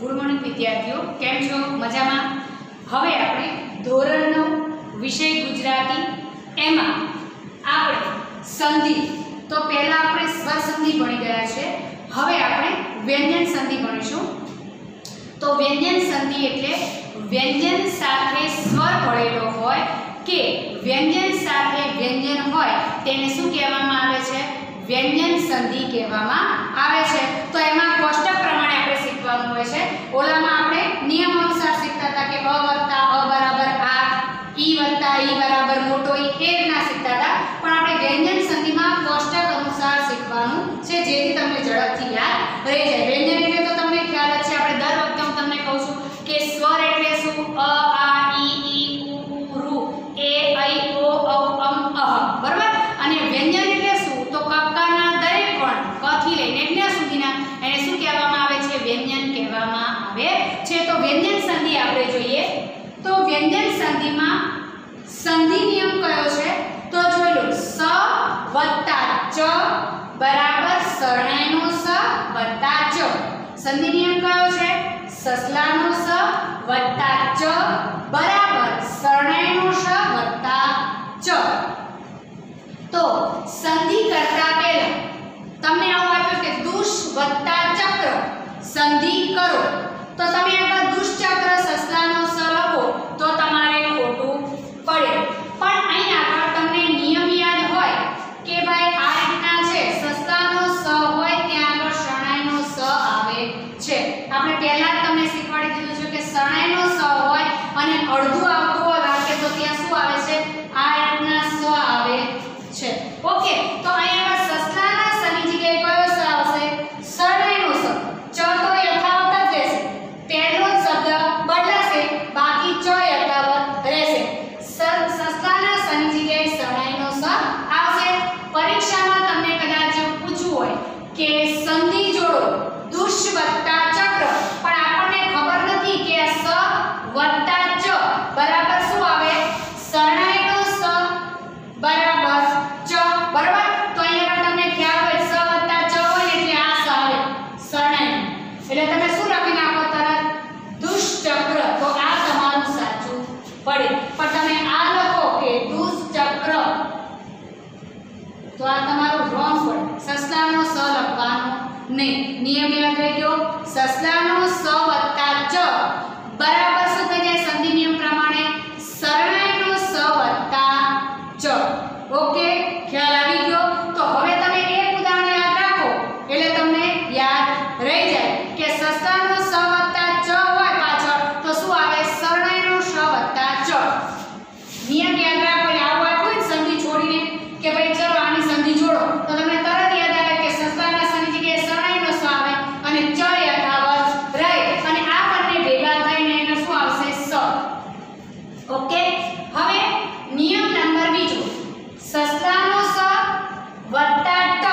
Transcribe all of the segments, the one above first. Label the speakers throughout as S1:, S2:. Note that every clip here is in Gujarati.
S1: ગુડ મોર્નિંગ વિદ્યાર્થીઓ, કેમ છો? મજામાં? હવે આપણે ધોરણ 9 વિષય ગુજરાતી એમાં આપણે સંધિ તો પહેલા આપણે સ્વર સંધિ ભણી ગયા છે. હવે આપણે વ્યંજન સંધિ ભણીશું. તો વ્યંજન સંધિ એટલે વ્યંજન સાથે સ્વર ભળેલો હોય કે વ્યંજન સાથે વ્યંજન હોય તેને શું કહેવામાં આવે છે? વ્યંજન સંધિ કહેવામાં આવે છે. તો એમાં કોષ્ટક પ્રમાણે આપણે શીખવાનું હોય છે. ઓલામાં આપણે નિયમ અનુસાર શીખતા હતા કે અ વત્તા અ બરાબર આ, ઈ વત્તા ઈ બરાબર મોટો ઈ, એ રીતના શીખતા હતા. પણ આપણે વ્યંજન સંધિમાં કોષ્ટક અનુસાર શીખવાનું છે, જેથી તમને ઝડપથી યાદ રહી જાય. વ્યંજન એટલે તો તમને ખ્યાલ જ છે. આપણે દર વખતે હું તમને કહું છું કે સ્વર એટલે શું? અ આ ઈ ઉ રૂ એ ઐ ઓ ઔ અમ અહ, બરાબર. અને વ્યંજન એટલે શું? તો કક્કાના દરેક વર્ણ ક થી લઈને જ્ઞ સુધીના એને શું કહેવામાં આવે છે? વ્યંજન કહેવામાં આવે છે. તો વ્યંજન સંધિ આપણે જોઈએ તો વ્યંજન સંધિમાં સંધિ નિયમ કયો છે? તો જોઈ લો, સ વત્તા ચ બરાબર શરણાઈનો સ વત્તા ચ. સંધિ નિયમ કયો છે? સસલાનો સ વત્તા ચ બરાબર શરણાઈનો સ વત્તા ચ. તો સંધિ કરતા પહેલા તમને આવું આપ્યું કે દુષ વત્તા ચક્ર સંધિ કરો. તો તમે આગળ દુષ્ચક્ર સસલાનો સ લખો તો તમારે ખોટું પડે. પણ અહીં આગળ તમને નિયમ યાદ હોય કે ભાઈ આ રીતના છે, સસલાનો સ હોય ત્યાં આગળ શરણાઈનો સ આવે છે. આપણે પહેલા જ તમને શીખવાડી દીધું છે કે શરણાઈનો સ હોય અને અડધું આવતું હોય વાક્ય તો ત્યાં શું આવે છે? આ રીતના સ આવે છે. ઓકે, તો અહીં આગળ સસલાના સની જગ્યાએ કયો સ આવશે? શરણાઈનો સ. ચ તો યથાવત જ રહેશે, પહેલો જ શબ્દ બદલાશે, બાકી ચ યથાવત રહેશે. સસલાના સની જગ્યાએ શરણાઈનો સ આવશે. પરીક્ષામાં તમને કદાચ પૂછવું હોય કે સંધિ જોડો દુષ વત્તા ચક્ર, પણ આપણને ખબર નથી કે આ સ વત્તા ચ બરાબર શું આવે? શરણાઈનો સ બરાબર ચ, બરાબર. તો અહીંયા તમને ખ્યાલ હોય સ વત્તા ચ હોય એટલે આ સ આવે શરણાઈ, એટલે તમે શું લખી નાખો તરત? દુષ્ચક્ર. તો આ તમારું સાચું પડે. પણ તમે આ લખો કે દુષ્ચક્ર તો આ તમારું રોંગ પડે. સસલાનો સ લખવાનો નહીં. નિયમ યાદ રાખજો, સસલાનો સ વત્તા ચ બરાબર શું થઈ જાય? સંધિ નિયમ પ્રમાણે શરણાઈનો સ વત્તા ચ. ઓકે, ખ્યાલ આવી ગયો? તો હવે તમે એક ઉદાહરણ યાદ રાખો એટલે તમને યાદ રહી જાય કે સસલાનો સ વત્તા ચ હોય પાછળ તો શું આવે? શરણાઈનો સ વત્તા ચ. નિયમ યાદ રાખો. એટલે આવું આપ્યું સંધિ છોડીને કે ભાઈ ચલો આની સંધિ જોડો તો તમને તરત યાદ આવે કે સસલાના સની જગ્યાએ શરણાઈનો સ આવે અને ચ યથાવત રહે અને આ બંને ભેગા થઈને એને શું આવશે? સ. ઓકે, હવે નિયમ નંબર બીજો, સસલાનો સ વત્તા ટ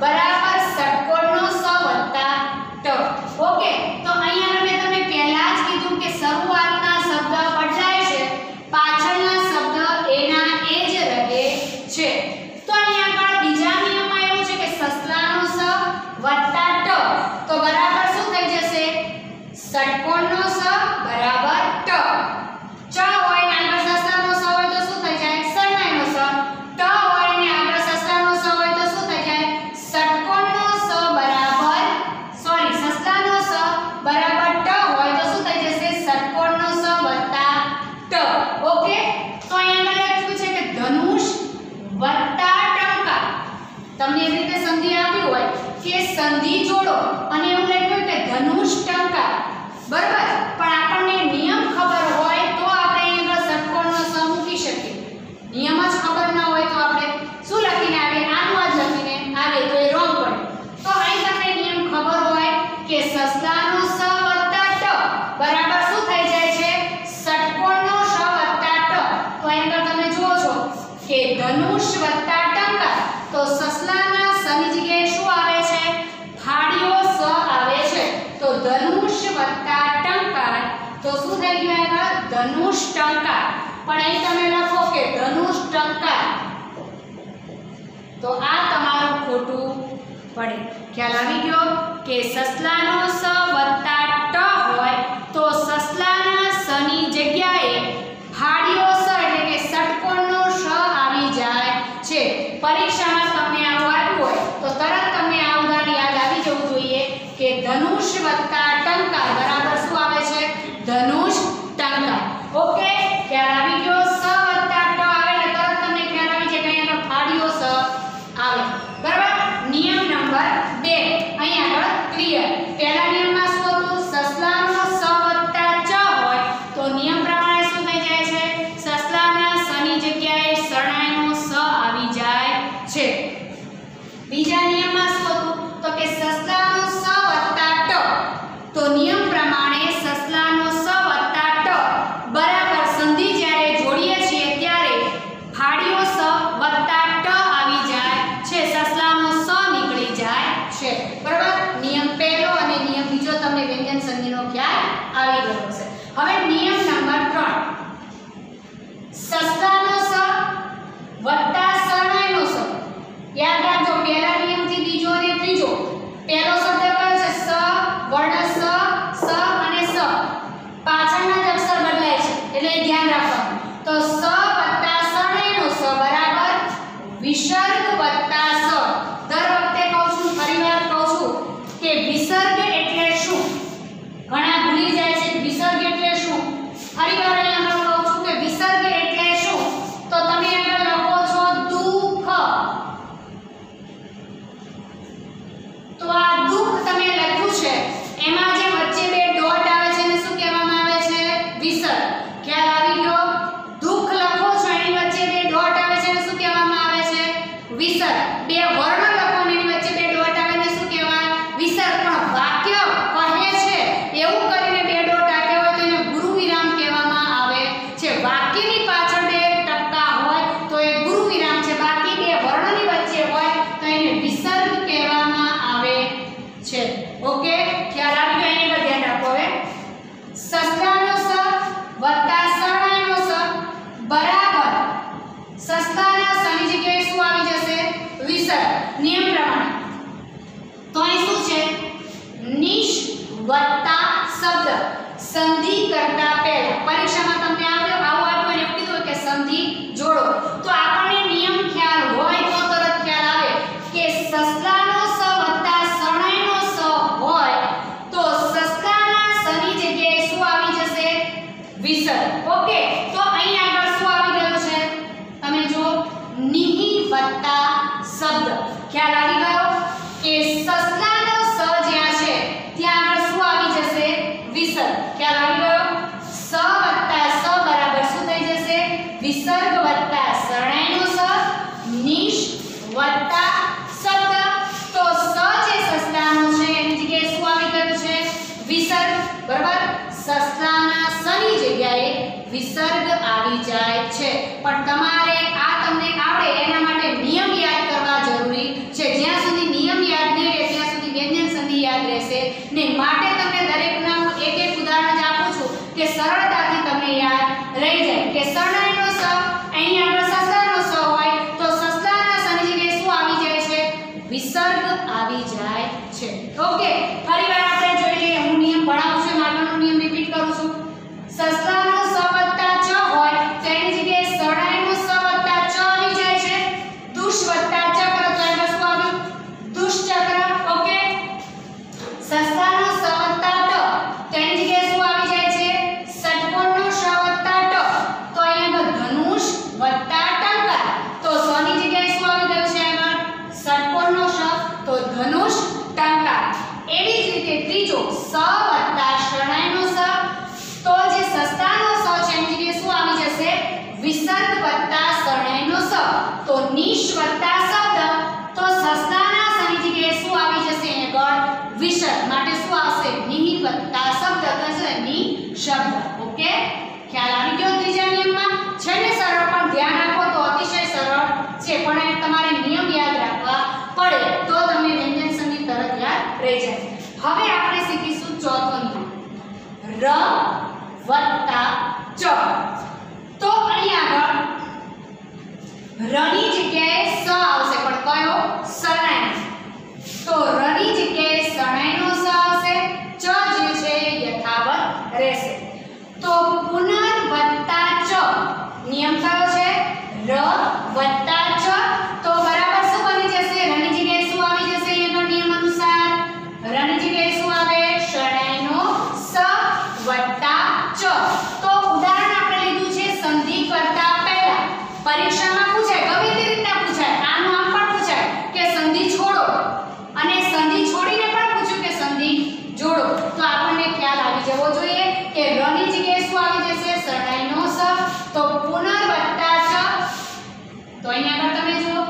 S1: બરાબર ષટકોણનો સ વત્તા ટ. ઓકે, તો અહીંયા મેં તમને પહેલા જ કીધું કે શરૂઆતના શબ્દ બદલાય છે, પાછળના શબ્દ એના એ જ રહે છે. તો અહીંયા આગળ બીજા નિયમમાં એવું છે કે સસલાનો સ વત્તા ટ તો બરાબર શું થઈ જશે? ષટકોણનો સ બરાબર ટ. ચ હોય ને આગળ સસલાનો સ હોય તો શું થઈ જાય? શરણાઈનો સ. ટ હોય ને આગળ સસલાનો સ હોય તો શું થઈ જાય? ષટકોણનો સ બરાબર સસલાનો સ બરાબર ટ હોય તો શું થઈ જશે? ષટકોણનો સ વત્તા ટ. ઓકે, તો અહીંયા આગળ લખ્યું છે કે ધનુષ વત્તા ટંકાર. તમને એવી રીતે સંધિ આપ્યું હોય કે સંધિ જોડો અને એવું લખ્યું કે ધનુષ ટંકાર, બરાબર. પણ આપણને નિયમ ખબર હોય તો આપણે અહીંયા આગળ ષટકોણનો સ મૂકી શકીએ. નિયમ જ ખબર ન હોય તો આપણે શું લખીને આવે? આનું જ લખીને આવે તો એ રોંગ પડે. તો અહીં તમને નિયમ ખબર હોય કે સસલાનો સ વત્તા ટ બરાબર શું થઈ જાય છે? ષટકોણનો સ વત્તા ટ. તો અહીં આગળ તમે જુઓ છો કે ધનુષ વત્તા ટંકાર તો સસલાના સની જગ્યાએ શું આવે છે? થાળીઓ સ આવે છે. તો ધનુષ વત્તા ટંકાર તો શું થઈ ગયું આગળ? ધનુષ ટંકાર. પણ અહીં તમે લખો કે ધનુષ ટંકાર તો આ તમારું ખોટું પડે. ખ્યાલ આવી ગયો કે સસલાનો સ વત્તા ટ સંધિનો ખ્યાલ આવી ગયો છે. હવે નિયમ નંબર 3 સસ્તાનો સ વત્તા શરણાઈનો સ. યાદ રાખજો પહેલા નિયમથી બીજો અને ત્રીજો. પહેલો શબ્દ કયો છે? સ વર્ણ સ અને સ. પાછળના જ અક્ષર બદલાય છે એટલે ધ્યાન રાખવાનું. તો સ વત્તા શરણાઈનો સ બરાબર વિસર્ગ વત્તા સ. દર વખતે કહું છું, ફરીવાર કહું છું કે વિસર્ગ એટલે શું? ઘણા ભૂલી જાય છે વિસર્ગ એટલે શું. ફરીવાર અહીંયા કહું છું કે વિસર્ગ એટલે શું. તો તમે આગળ લખો છો દુઃખ. તો આ દુઃખ તમે લખ્યું છે એમાં જે વચ્ચે બે ડોટ આવે છે એને શું કહેવામાં આવે છે? વિસર્ગ. ખ્યાલ આવી ગયો? દુઃખ લખો છો એની વચ્ચે બે ડોટ આવે છે એને શું કહેવામાં આવે છે? વિસર્ગ. બે વર્ણ લખો અને એની વચ્ચે બે ડોટ આવે એને શું કહેવાય? વિસર્ગ. પણ વાક્ય કહે છે એવું કરીને બે ડોટ આપ્યા હોય તો એને ગુરુ વિરામ કહેવામાં આવે છે. વાક્યની પાછળ બે ટપકા હોય તો એ ગુરુ વિરામ છે. બાકી બે વર્ણની વચ્ચે હોય તો એને વિસર્ગ કહેવામાં આવે છે. ઓકે, ખ્યાલ આવી ગયો? એની પર ધ્યાન રાખો. હવે સસ્તાનો સ વત્તા શરણાઈનો સ બરાબર સસ્તાના સની જગ્યાએ શું આવી જશે? વિસર્ગ. નિયમ પ્રમાણે તો અહીં શું છે? નિશ વત્તા શબ્દ સંધિ કરતા પહેલા. પરીક્ષામાં તમને આવું આપ્યું અને એવું કીધું કે સંધિ જોડો. તો આપણને નિયમ ખ્યાલ હોય તો તરત ખ્યાલ આવે કે સસલાનો સ વત્તા શરણાઈનો સ હોય તો સસલાના સની જગ્યાએ શું આવી જશે? વિસર્ગ. ઓકે, તો અહીં આગળ શું આવી ગયું છે? તમે જો નિહિ વત્તા શબ્દ. ખ્યાલ આવી ગયો કે સસલાનો સ જ્યાં છે ત્યાં આગળ શું આવી જશે? વિસર્ગ. ખ્યાલ આવી ગયો? સ વત્તા સ બરાબર શું થઈ જશે? વિસર્ગ વત્તા શરણાઈનો સ નિશ વત્તા શબ્દ. તો સ જે સસલાનો છે એની જગ્યાએ શું આવી ગયું છે? વિસર્ગ. બરાબર? સસલાના સની જગ્યાએ વિસર્ગ આવી જાય છે. પણ તમારે આ તમને આવડે એના માટે નિયમ યાદ કરવા જરૂરી છે. જ્યાં સુધી નિયમ યાદ નહીં રહે ત્યાં સુધી વ્યંજન સંધિ યાદ રહેશે નહીં. માટે તમને દરેકના હું એક એક ઉદાહરણ જ આપું છું કે સરળતાથી તમને યાદ રહી જાય. કે શરણાઈનો સ અહીં આગળ સસલાનો સ હોય તો સસલાના સની જગ્યાએ શું આવી જાય છે? વિસર્ગ આવી જાય છે. ઓકે, ફરીવાર આપણે જોઈ લઈએ. હું નિયમ ભણાવું છું, આગળનો નિયમ રિપીટ કરું છું. સસલાનો સ વત્તા ચ હોય તો એની જગ્યાએ શરણાઈનો સ વત્તા ચ આવી જાય છે. દુષ વત્તા ચક્ર તો એમાં શું આવ્યું? દુષ્ચક્ર. ઓકે, સસલાનો સ વત્તા ટ તો એની જગ્યાએ શું આવી જાય છે? ષટકોણનો શ વત્તા ટ તો અહીંયા ધનુષ વત્તા ટંકાર. તો સ ની જગ્યાએ શું આવી ગયું છે? આગળ ષટકોણનો શ તો ધનુષ ટંકાર. એવી જ રીતે ત્રીજો સ વત્તા શરણાઈનો સ તો જે સસ્તાનો સ છે એની જગ્યાએ શું આવી જશે? વિસર્ગ વત્તા શરણાઈનો સ તો નિશ વત્તા શબ્દ તો સસ્તાના સની જગ્યાએ શું આવી જશે? આગળ વિસર્ગ. માટે શું આવશે? નિહિ વત્તા શબ્દ તો છે નિ શબ્દ. ઓકે, ખ્યાલ આવી ગયો? ત્રીજા નિયમમાં છે ને સરળ, પણ ધ્યાન રાખો તો અતિશય સરળ છે. પણ એ તમારે નિયમ યાદ રાખવા પડે તો તમને વ્યંજન સંધિ તરત યાદ રહી જાય. હવે આપણે શીખીશું ચોથો નિયમ ર વત્તા ચ. તો અહીં આગળ રની જગ્યાએ સ આવશે, પણ કયો? શરણાઈ. તો રની જગ્યાએ શરણાઈનો સ આવશે. ચ જે છે યથાવત રહેશે. તો પુનર્ વત્તા ચ નિયમ કયો છે? ર વત્તા ચ તો બરાબર શું બની જશે? રની જગ્યાએ શું આવી જશે? એના નિયમ અનુસાર રની જગ્યાએ શું આવે? શરણાઈનો સ વત્તા ચ. તો ઉદાહરણ આપણે લીધું છે સંધિ કરતા પહેલા. પરીક્ષામાં પૂછાય, ગમે તે રીતના પૂછાય. આનું આમ પણ પૂછાય કે સંધિ છોડો અને સંધિ છોડીને પણ પૂછ્યું કે સંધિ જોડો. તો આપણને ખ્યાલ આવી જવો જોઈએ કે રની જગ્યાએ શું આવી જશે? શરણાઈનો સ તો પુનર્ વત્તા ચ. તો અહીંયા આગળ તમે જુઓ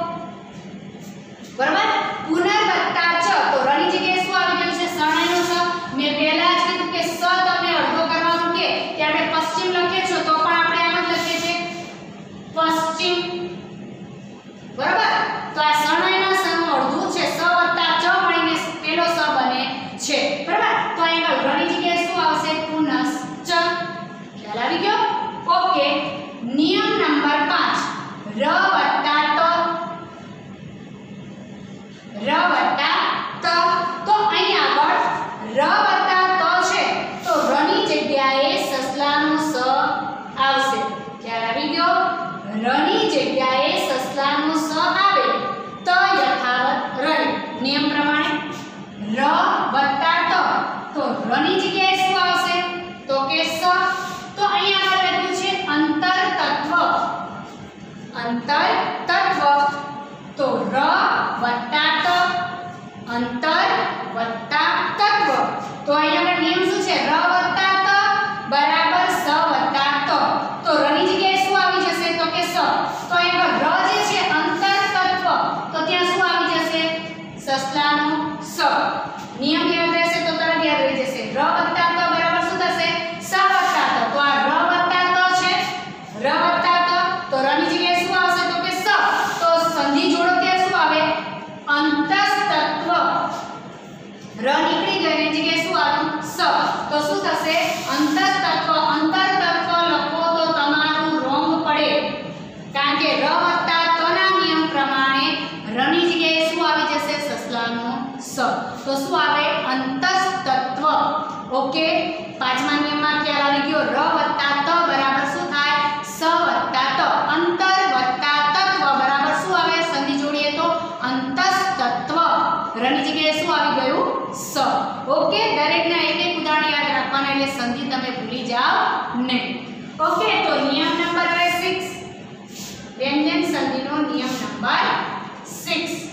S1: બરાબર પુનર્ વત્તા ચ તો રની જગ્યાએ શું આવી ગયું છે? શરણાઈનો સ. મેં પહેલા જ કીધું કે સ તમને અડધો કરવાનું કે આપણે પશ્ચિમ લખીએ છો તો પણ આપણે આમ જ લખીએ છીએ પશ્ચિમ. બરાબર? તો આ શરણાઈના સ નું અડધું છે. સ વત્તા ચ મળીને પેલો સ બને છે. બરાબર? તો અહીંયા રની જગ્યાએ શું જગ્યાએ શું આવશે તો કે સ. તો અહીંયા આગળ લખ્યું છે અંતર તત્વ. અંતર તત્વ તો ર વત્તા ત, અંતર વત્તા તત્વ. તો અહીંયા આગળ નિયમ શું છે? ર વત્તા ત બરાબર સ વત્તા ત. તો ર ની જગ્યાએ શું આવી જશે તો કે સ. તો અહીંયા આગળ ર જે છે અંતર તત્વ, તો ત્યાં શું આવી જશે? સસલાનો સ. નિયમ યાદ રહેશે તો તરત યાદ રહી જશે. ર વત્તા ત બરાબર શું થશે? સ વત્તા ત. તો આ ર વત્તા ત છે, ર વત્તા ત. તો ર ની જગ્યાએ શું આવશે તો કે સ. તો સંધિ જોડો ત્યાં શું આવે? અંતસ્તત્વ. ર નીકળી ગઈ એની જગ્યાએ શું આવ્યું? સ. તો શું થશે? અંતસ્તત્વ. અંતરતત્વ લખો તો તમારું રોંગ પડે, કારણ કે ર વત્તા ત ના નિયમ પ્રમાણે ર ની જગ્યાએ શું આવી જશે? સસલાનો સ. તો શું આવે? અંતસ્તત્વ. ઓકે, પાંચમા નિયમમાં ખ્યાલ આવી ગયો. ર વત્તા ત બરાબર શું થાય? સ વત્તા ત. અંતર વત્તા તત્વ બરાબર શું આવે? સંધિ જોડીએ તો અંતસ્તત્વ. ર ની જગ્યાએ શું આવી ગયું? સ. ઓકે, દરેકના એક એક ઉદાહરણ યાદ રાખવાના એટલે સંધિ તમે ભૂલી જાઓ નહીં. ઓકે, તો નિયમ નંબર 6, વ્યંજન સંધિનો નિયમ નંબર 6.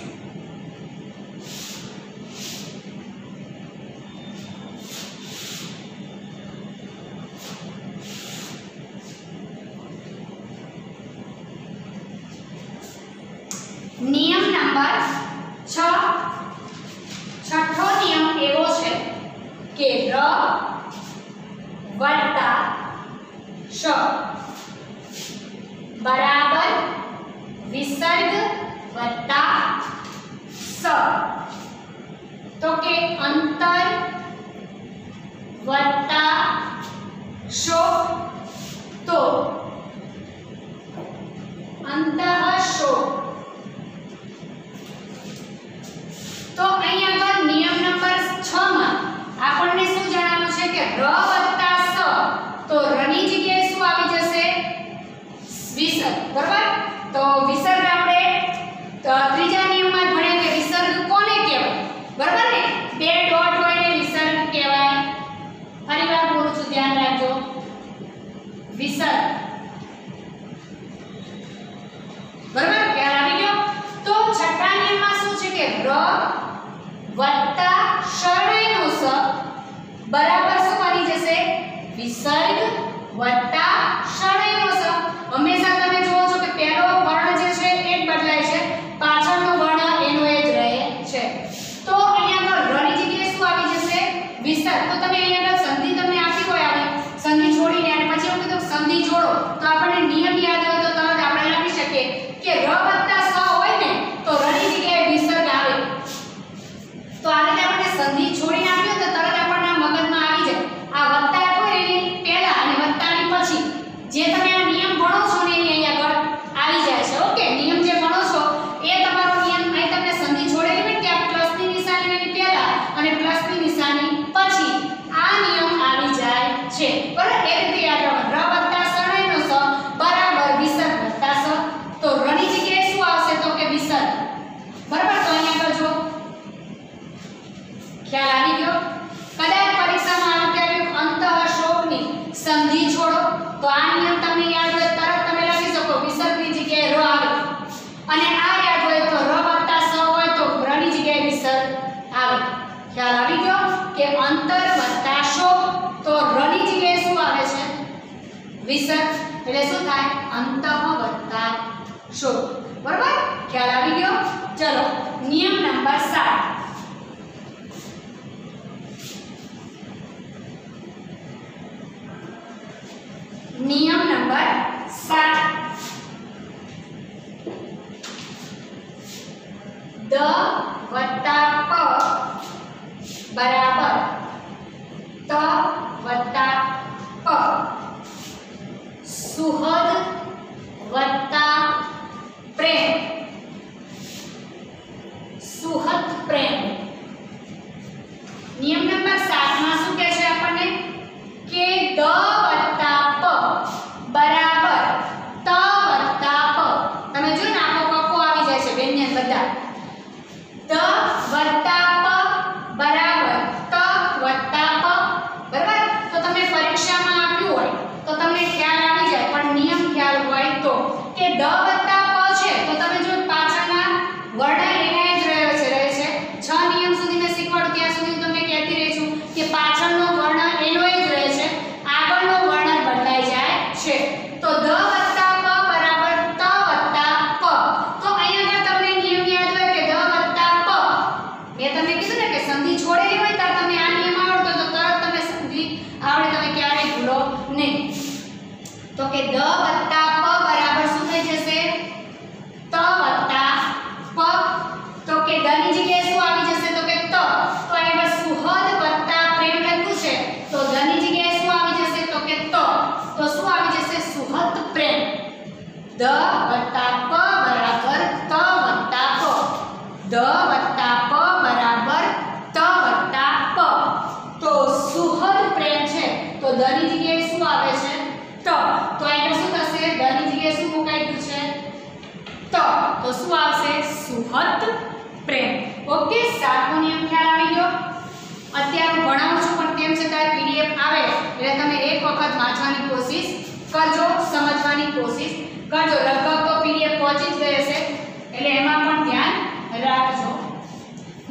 S1: નિયમ નંબર 6. છઠ્ઠો નિયમ એવો છે કે ર વત્તા શ બરાબર વિસર્ગ વત્તા સ. તો કે અંતર વત્તા શો તો અંતઃશો. તો અહીંયા આગળ નિયમ નંબર 6 માં આપણને શું જણાવ્યું છે કે ર વત્તા સ. તો ર ની જગ્યાએ શું આવી જશે? વિસર્ગ. બરાબર? તો વિસર્ગ આપણે ત્રીજા નિયમમાં ભણ્યા કે વિસર્ગ કોને કહેવાય? બરાબર ને? બે ડોટ હોય ને વિસર્ગ કહેવાય. ફરીવાર બોલું છું, ધ્યાન રાખજો. વિસર્ગ. બરાબર? ખ્યાલ આવી ગયો? તો છઠ્ઠા નિયમમાં શું છે કે ર વત્તા શરણાઈનો સ બરાબર શું બની જશે? વિસર્ગ વત્તા શરણાઈનો સ. હંમેશા તમે જોવો છો કે પહેલો વર્ણ જે છે એ જ બદલાય છે, પાછળનો વર્ણ એનો એ જ રહે છે. તો અહીંયા આગળ ર ની જગ્યાએ શું આવી જશે? વિસર્ગ. તો તમે અહીંયા આગળ સંધિ તમને આપી હોય આવી સંધિ છોડીને અને પછી એવું કીધું સંધિ જોડો, તો આપણને નિયમ યાદ હોય તો તરત આપણે લખી શકીએ કે ર વત્તા સ હોય ને તો ર ની જગ્યાએ વિસર્ગ આવે. તો આ રીતે આપણે સંધિ છોડીને આપ્યો તો તરત આપણને મગજમાં આવી જાય. આ વત્તા હોય એની પહેલા અને વત્તાની પછી જે તમે આ નિયમ ભણો છો ને એની અહીંયા આગળ આવી જાય છે. ઓકે, નિયમ જે ભણો છો એ તમારો નિયમ અહીં તમને સંધિ છોડેલી હોય ત્યાં પ્લસની નિશાની એની પહેલા અને પ્લસની નિશાની પછી આ નિયમ આવી જાય છે. બરાબર? એ રીતે યાદ રાખો. ર વત્તા શરણાઈનો સ બરાબર વિસર્ગ વત્તા સ. તો ર ની જગ્યાએ શું આવશે તો કે વિસર્ગ. બરાબર? તો અહીંયા આગળ જો ખ્યાલ આવી ગયો? કદાચ પરીક્ષામાં આવી ત્યારે અંતઃશોકની સંધિ છોડો તો આ નિયમ તમને યાદ હોય તરત તમે લખી શકો વિસર્ગની જગ્યાએ ર આવે. અને આ યાદ હોય તો ર વત્તા સ હોય તો ર ની જગ્યાએ વિસર્ગ આવે. ખ્યાલ આવી ગયો કે અંતર વત્તા શોક તો ર ની જગ્યાએ શું આવે છે? વિસર્ગ. એટલે શું થાય? અંતઃ વત્તા શોક. બરાબર? ખ્યાલ આવી ગયો? ચલો નિયમ નંબર 7. નિયમ નંબર 7. દ વત્તા પ બરાબર ત વત્તા પ. સુહદ વત્તા પ્રેમ. સુહદ પ્રેમ. નિયમ નંબર 7 માં શું કહે છે આપણને કે દ વત્તા પ બરાબર ત વત્તા પ. તમે જો ને આખો કક્કો આવી જાય છે વ્યંજન બધા. દ વત્તા પ બરાબર ત વત્તા પ. દ વત્તા પ છે તો તમે જો પાછળના વર્ણ એના જ રહે છે 6 નિયમ સુધી મેં શીખવાડું ત્યાં સુધી હું તમને કહેતી રહી છું કે પાછળનો વર્ણ એનો જ રહે છે, આગળનો વર્ણ બદલાઈ જાય છે. તો દ વત્તા પ બરાબર ત વત્તા પ. તો અહીંયા આગળ તમને નિયમ યાદ હોય કે દ વત્તા પ. મેં તમને કીધું ને કે સંધિ છોડેલી હોય તો તમે આ નિયમ આવડતો તો તરત તમે સંધિ આવડે, તમે ક્યારેય ભૂલો નહીં. તો કે દ વત્તા પ બરાબર શું થઈ જશે? ત વત્તા પ. તો કે દ ની જગ્યાએ શું આવી જશે? તો કે ત. તો અહીંયા સુહદ વત્તા પ્રેમ લખ્યું છે તો દ ની જગ્યાએ શું આવી જશે? તો કે ત. તો શું આવી જશે? સુહદ પ્રેમ. દ વત્તા પ બરાબર ત વત્તા પ. દ વત્તા પ બરાબર ત વત્તા પ. તો સુહદ પ્રેમ છે તો દ ની જગ્યાએ શું આવે છે? ત. તો અહીંયા શું થશે? દ ની જગ્યાએ શું મુકાઈ ગયું છે? ત. તો શું આવશે? સુહદ પ્રેમ. ઓકે, સાતમો નિયમ ખ્યાલ આવી ગયો. અત્યારે હું ભણાવું છું પણ તેમ છતાં પીડીએફ આવે એટલે તમે એક વખત વાંચવાની કોશિશ કરજો, સમજવાની કોશિશ કરજો. લગભગ તો પીડીએફ પહોંચી જ ગઈ હશે એટલે એમાં પણ ધ્યાન રાખજો.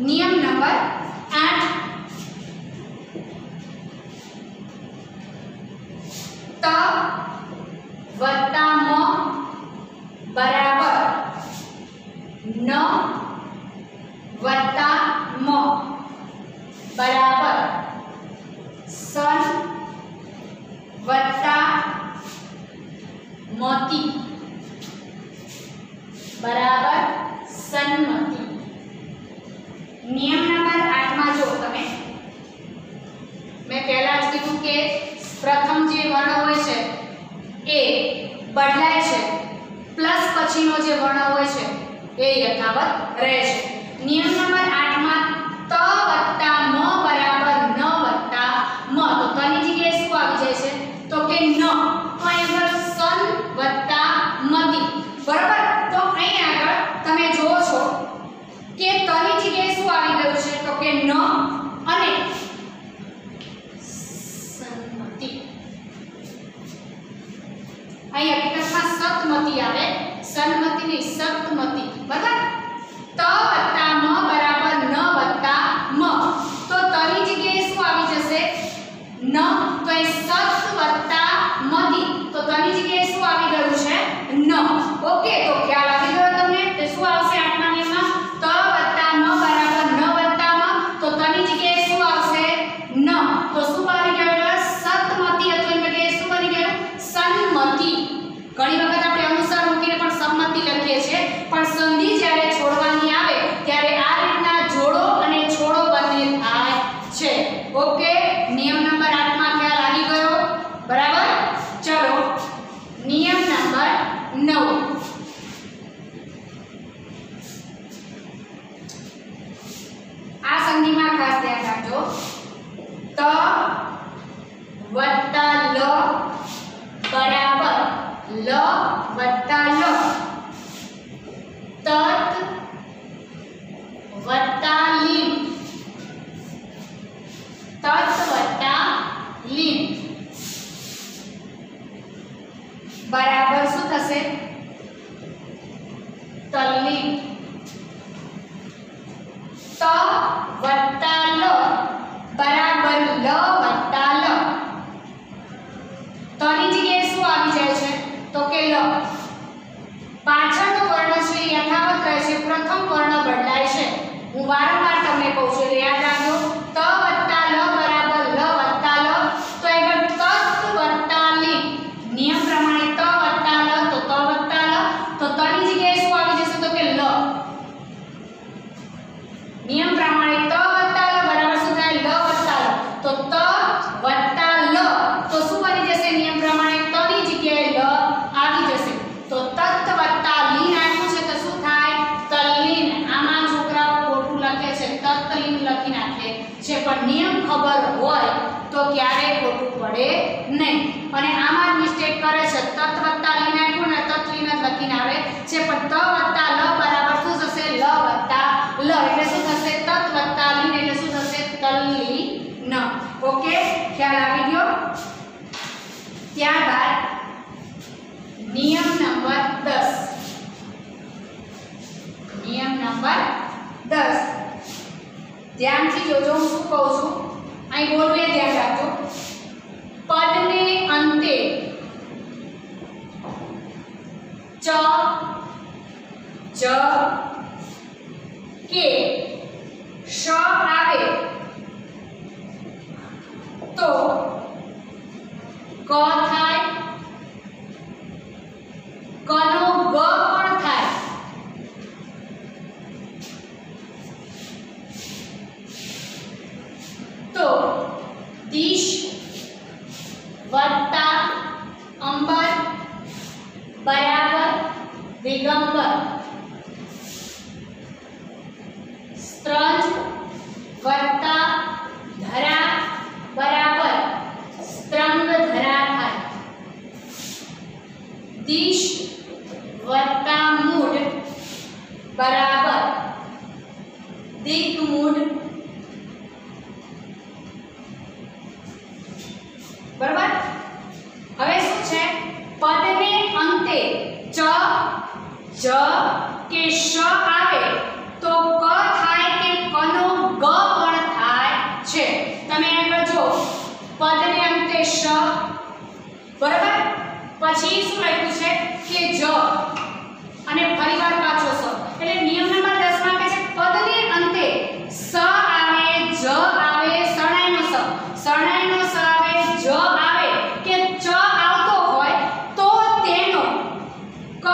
S1: નિયમ નંબર 8 ત વત્તા મ બરાબર ન વત્તા મ બરાબર સન વત્તા મતિ બરાબર સન્મતિ. નિયમ નંબર 8 માં જો તમે મેં પહેલા જ કીધું કે પ્રથમ જે વર્ણ હોય છે એ બદલાય છે, પ્લસ પછીનો જે વર્ણ હોય છે એ યથાવત રહે છે. નિયમ નંબર 8 માં ત વત્તા મ બરાબર ન વત્તા મ. તો ત ની જગ્યાએ શું આવી જાય છે? તો કે ન. તો અહીં સન વત્તા મતિ બરાબર. તો અહીં આગળ તમે જોવો છો કે ત ની જગ્યાએ શું આવી ગયું છે? તો કે ન અને સન્મતિ. અહીં હકીકતમાં સતમતિ આવે, સન્મતિ નહીં, સતમતિ. બરાબર. ત વત્તા મ બરાબર ન વત્તા મ. તો ત ની જગ્યાએ શું આવી જશે? ન. તો એ સત વત્તા મતિ. તો ત ની જગ્યાએ શું આવી ગયું છે? ન. ઓકે, તો ખ્યાલ આવી ગયો તમને? તે શું આવશે 8મા નિયમમાં? ત વત્તા મ બરાબર ન વત્તા મ. તો ત ની જગ્યાએ શું આવશે? ન. તો શું આવી ગયું? સતમતિ અથવા એની જગ્યાએ શું બની ગયું? સન્મતિ. ઘણી વખત આપણે અનુસાર મૂકીને પણ સંમતિ લખીએ છીએ પણ સંધિ જ્યારે છોડવાની આવે ત્યારે આ રીતના જોડો અને છોડો બંને થાય છે. ઓકે, નિયમ નંબર 8 માં ખ્યાલ આવી ગયો? બરાબર. ચલો નિયમ નંબર 9. આ સંધિમાં ખાસ ધ્યાન રાખજો. ત વત્તા લ બરાબર લ વત્તા લ. તત વત્તા લીન. તત વત્તા લીન બરાબર શું થશે? તલ્લીન. ત વત્તા લ બરાબર લ વત્તા લ. ત ની જગ્યાએ શું આવી જાય છે? તો કે લ. પાછળનો વર્ણ છે યથાવત રહે છે, પ્રથમ વર્ણ બદલાય છે. હું વારંવાર તમને કહું છું એટલે યાદ રાખજો. ત વત્તા લ બરાબર લ વત્તા લ. તો આગળ તત વત્તા લીન. નિયમ પ્રમાણે ત વત્તા લ તો ત વત્તા લ. તો ત ની જગ્યાએ શું આવી જશે? તો કે લ. નિયમ પ્રમાણે ત વત્તા લ બરાબર શું થાય? લ વત્તા લ. તો ત વત્તા લ તો શું બની જશે? નિયમ પ્રમાણે ત ની જગ્યાએ લ આવી જશે. તો તત વત્તા લીન આપ્યું છે તો શું થાય? તલ્લીન. આમાં છોકરાઓ ખોટું લખે છે, તત્લીન લખી નાખે છે પણ નિયમ ખબર હોય તો ક્યારેય ખોટું પડે નહીં. અને આમાં જ મિસ્ટેક કરે છે. તત વત્તા લીન આપ્યું ને તત્લીન જ લખીને આવે છે પણ ત વત્તા લ બરાબર શું થશે? લ વત્તા લ. એટલે શું થશે? તત વત્તા લીન એટલે શું થશે? તલ્લીન. ઓકે, ખ્યાલ આવી ગયો? ત્યારબાદ નિયમ નંબર 10. વાંચી જોજો હું શું કહું છું. અહીં બોલવું એ ધ્યાન રાખજો. પદને અંતે ચ જ કે શ આવે તો ક થાય, કનો ગ પણ થાય. તો દિશ વત્તા અંબર બરાબર દિગંબર. સ્ત્રંજ વત્તા ધરા બરાબર સ્ત્રંગ ધરા થાય. દિશ વત્તા મૂઢ બરાબર દિગ્મૂઢ. બરાબર. હવે શું છે, પદને અંતે ચ જ કે શ આવે તો ક થાય કે કનો ગ પણ થાય છે. તમે આગળ જો પદને અંતે શ બરાબર, પછી શું લખ્યું છે કે જ અને ફરીવાર પાછો સ. એટલે નિયમ નંબર 10 માં કહે છે પદને અંતે સ આવે જ આવે શરણાઈનો સ, શરણાઈનો સ આવે જ આવે કે ચ આવતો હોય તો તેનો ક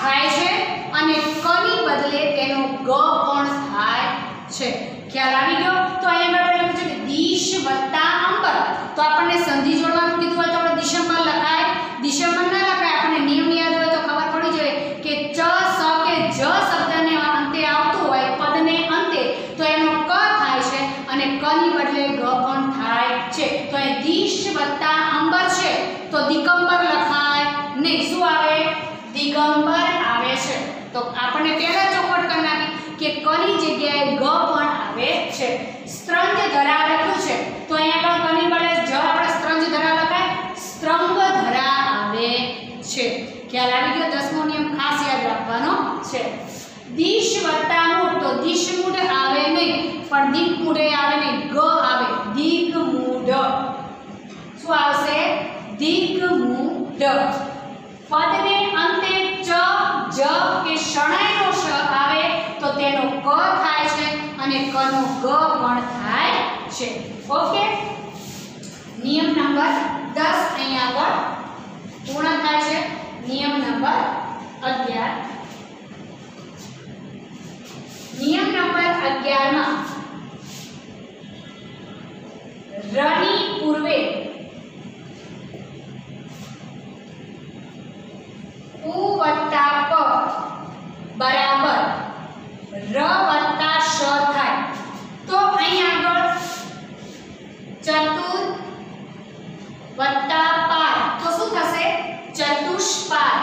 S1: થાય છે અને કની બદલે તેનો ગ પણ થાય છે. ખ્યાલ આવી ગયો. તો અહીંયા આગળ લખ્યું છે કે દિશ વત્તા અંબર. તો આપણને સંધિ જોડવાનું કીધું હોય તો આપણે દિશંબર લખાય, દિશંબર ના લખાય. આપણને નિયમ યાદ હોય તો ખબર પડી જાય કે ચ સ કે જ શબ્દને અંતે આવતું હોય પદને અંતે તો એનો ક થાય છે અને કની બદલે ગ પણ થાય છે. તો અહીં દિશ વત્તા અંબર છે તો દિગંબર લખાય નહીં. શું આવે? દિગંબર આવે છે. તો આપણને પહેલા ચોખવટ કરી નાખી કે કની જગ્યાએ ગ પણ આવે છે. સ્ત્રંજ ધરા લખ્યું છે તો અહીંયા આગળ કની બદલે જ આપણે સ્ત્રંજ ધરા લખાય, સ્ત્રંગ ધરા આવે છે. ખ્યાલ આવી ગયો. 10મો નિયમ ખાસ યાદ રાખવાનો છે. દિશ વત્તા મૂઢ તો દિશમૂઢ આવે નહીં પણ દિગ્મૂઢ આવે નહીં, ગ આવે દિગ્મૂઢ. શું આવશે? દિગ્મૂઢ. પદને અંતે ચ જ કે શરણાઈનો શ આવે તો તેનો ક થાય છે અને કનો ગ પણ થાય છે. ઓકે. નિયમ નંબર 10 અહીંયા આગળ પૂર્ણ થાય છે. નિયમ નંબર 11. નિયમ નંબર 11 માં રની પૂર્વે ઉ વત્તા પ બરાબર ર વત્તા શ થાય. તો અહીં આગળ ચતુર વત્તા પાર તો શું થશે? ચતુષ્પાર.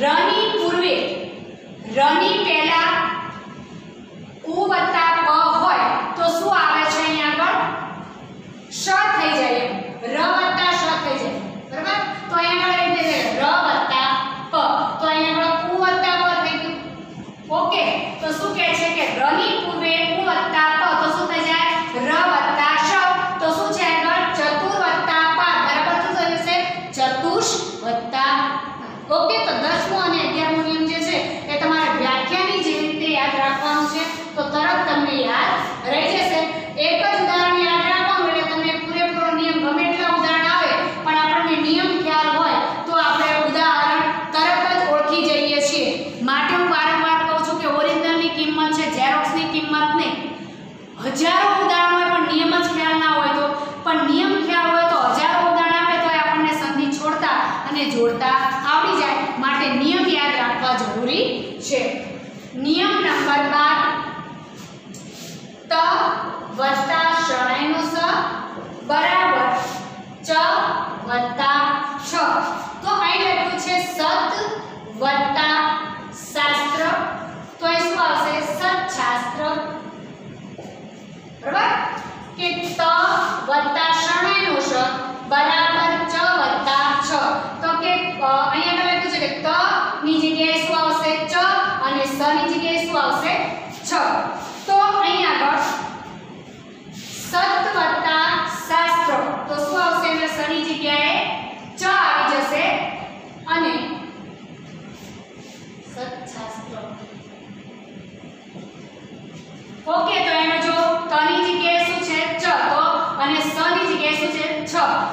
S1: રની પૂર્વે રની પહેલા ઉ વત્તા પ હોય તો શું આવે છે? અહીં આગળ શ થઈ જાય, ર વત્તા શ થઈ જાય. બરાબર. તો અહીંયા આગળ એટલે ર વત્તા પ તો અહીંયા આગળ ઉ વત્તા પ થઈ ગયું. ઓકે. તો શું કહે છે કે રની પૂર્વે ઉ વત્તા પ તો શું થઈ જાય? ર વત્તા શ. તો શું છે આગળ? ચતુર વત્તા પાર બરાબર શું થયું છે? ચતુષ વત્તા. ઓકે. તો 10મો અને 11મો નિયમ જે છે એ તમારે વ્યાખ્યાની જે રીતે યાદ રાખવાનું છે તો તરત તમને યાદ રહી જશે. એક જ ઉદાહરણ યાદ રાખવાનું એટલે તમને પૂરેપૂરો નિયમ ગમે એટલા ઉદાહરણ આવે પણ આપણને નિયમ ખ્યાલ હોય તો આપણે ઉદાહરણ તરત જ ઓળખી જઈએ છીએ. માટે હું વારંવાર કહું છું કે ઓરિજિનલની કિંમત છે, ઝેરોક્સની કિંમત નહીં. હજારો ઉદાહરણ હોય પણ નિયમ જ ખ્યાલ ના હોય તો, પણ નિયમ ખ્યાલ હોય તો હજારો ઉદાહરણ આપે તો આપણને સંધિ છોડતા અને જોડતા આવડી જાય. માટે નિયમ યાદ રાખવા જરૂરી છે. નિયમ નંબર 12 ત વત્તા શરણાઈનો સ બરાબર ચ વત્તા છ. તો અહીં લખ્યું છે સત વત્તા શાસ્ત્ર તો એ શું આવશે? સત્શાસ્ત્ર. બરાબર. કે ત વત્તા શરણાઈનો શ બરાબર ચ વત્તા છ. તો કે અહીંયા આગળ લખ્યું છે કે ત ની જગ્યાએ શું આવશે? ચ અને સ ની જગ્યાએ શું આવશે? છ.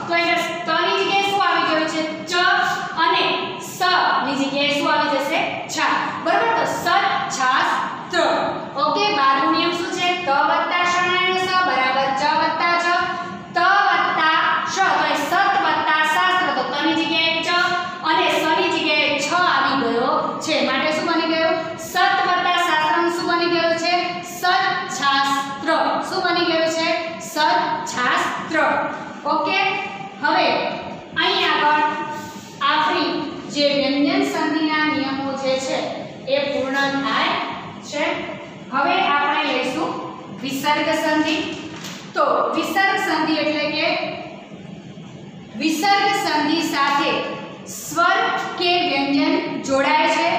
S1: તો અહીંયા ત ની જગ્યાએ શું આવી ગયું છે ચ અને સ ની જગ્યાએ શું આવી જશે છા બરાબર તો સત છાસ ત્ર ઓકે 12 નિયમ શું છે ત વત્તા ષ સ બરાબર ચ વત્તા છ ત વત્તા ષ તો એ સત વત્તા શાસ્ત્ર તો ત ની જગ્યાએ ચ અને સ ની જગ્યાએ છ આવી ગયો છે માટે શું બની ગયું સત વત્તા શાસ્ત્ર શું બની ગયું છે સત છાસ્ત્ર શું બની ગયું છે સત છાસ્ત્ર ઓકે હવે અહીં આગળ આપણી જે વ્યંજન સંધિના નિયમો જે છે એ પૂર્ણ થાય છે હવે આપણે લઈશું વિસર્ગ સંધિ તો વિસર્ગ સંધિ એટલે કે વિસર્ગ સંધિ સાથે સ્વર કે વ્યંજન જોડાય છે